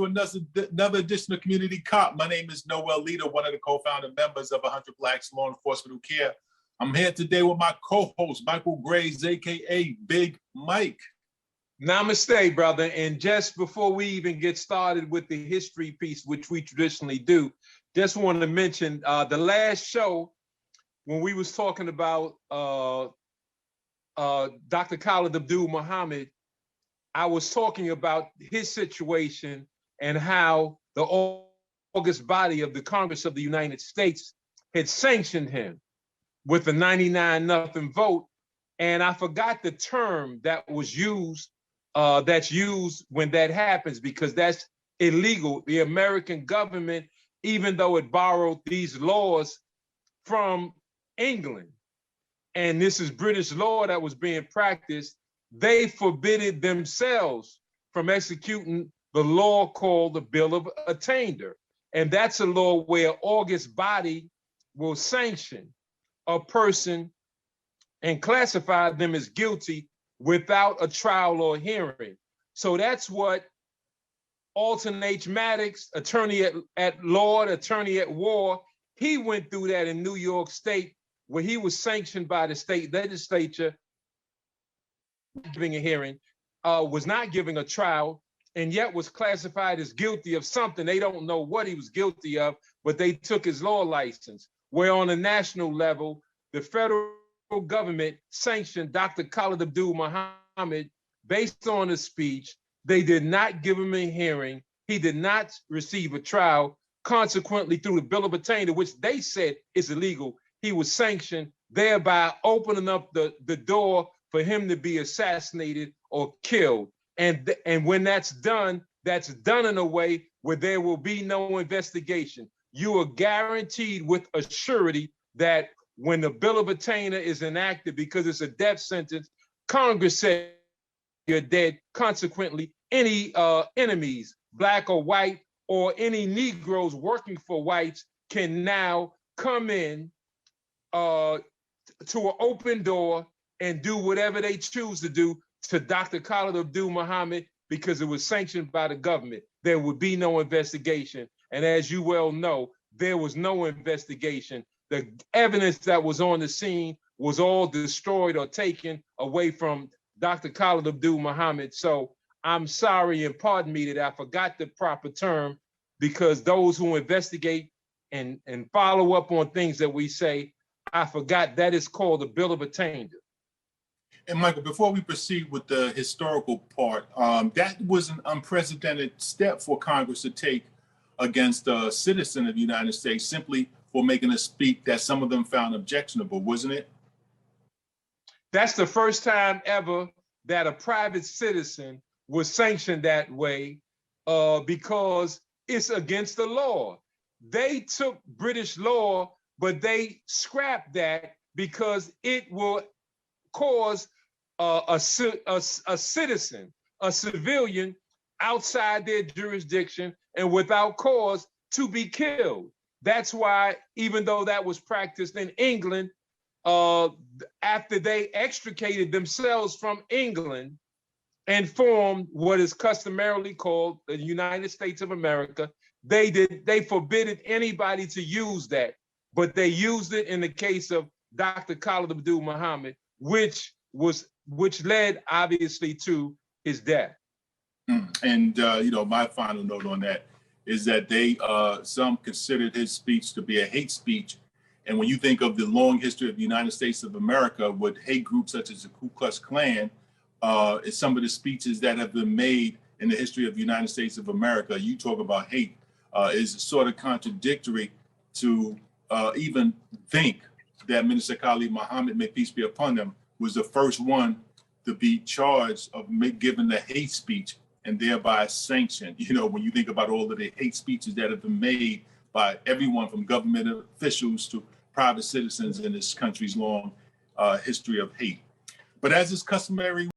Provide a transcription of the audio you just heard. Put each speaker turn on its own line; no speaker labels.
another edition of Community Cop. My name is Noel, one of the co-founder members of 100 Blacks Law Enforcement Who Care. I'm here today with my co-host, Michael Graves, aka Big Mike.
Namaste, brother. And just before we even get started with the history piece, which we traditionally do, just wanted to mention the last show when we was talking about Dr. Khalid Muhammad, I was talking about his situation and how the august body of the Congress of the United States had sanctioned him with a 99-0 vote. And I forgot the term that was used, that's used when that happens, because that's illegal. The American government, even though it borrowed these laws from England, and this is British law that was being practiced, they forbidded themselves from executing the law called the Bill of Attainder. And that's a law where august body will sanction a person and classify them as guilty without a trial or hearing. So that's what Alton H. Maddox, attorney at law, attorney at war, he went through that in New York State, where he was sanctioned by the state legislature, giving a hearing, was not giving a trial, and yet was classified as guilty of something. They don't know what he was guilty of, but they took his law license. Where on a national level, the federal government sanctioned Dr. Khalid Muhammad based on his speech. They did not give him a hearing. He did not receive a trial. Consequently, through the Bill of Attainder, which they said is illegal, he was sanctioned, thereby opening up the door for him to be assassinated or killed. And when that's done in a way where there will be no investigation. You are guaranteed with a surety that when the Bill of Attainder is enacted, because it's a death sentence, Congress said you're dead. Consequently, any enemies, black or white, or any Negroes working for whites can now come in to an open door and do whatever they choose to do to Dr. Khalid Muhammad, because it was sanctioned by the government. There would be no investigation. And as you well know, there was no investigation. The evidence that was on the scene was all destroyed or taken away from Dr. Khalid Muhammad. So I'm sorry, and pardon me that I forgot the proper term, because those who investigate and follow up on things that we say, I forgot that is called the Bill of Attainder.
And Michael, before we proceed with the historical part, that was an unprecedented step for Congress to take against a citizen of the United States simply for making a speech that some of them found objectionable, wasn't it?
That's the first time ever that a private citizen was sanctioned that way, because it's against the law. They took British law, but they scrapped that because it will cause a citizen, a civilian outside their jurisdiction and without cause to be killed. That's why, even though that was practiced in England, after they extricated themselves from England and formed what is customarily called the United States of America, they forbidden anybody to use that, but they used it in the case of Dr. Khalid Muhammad, which led obviously to his death.
And my final note on that is that some considered his speech to be a hate speech. And when you think of the long history of the United States of America with hate groups such as the Ku Klux Klan, it's some of the speeches that have been made in the history of the United States of America. You talk about hate, is sort of contradictory to even think that Minister Khalid Muhammad, may peace be upon him, was the first one to be charged of giving the hate speech and thereby sanctioned. When you think about all of the hate speeches that have been made by everyone from government officials to private citizens in this country's long history of hate. But as is customary,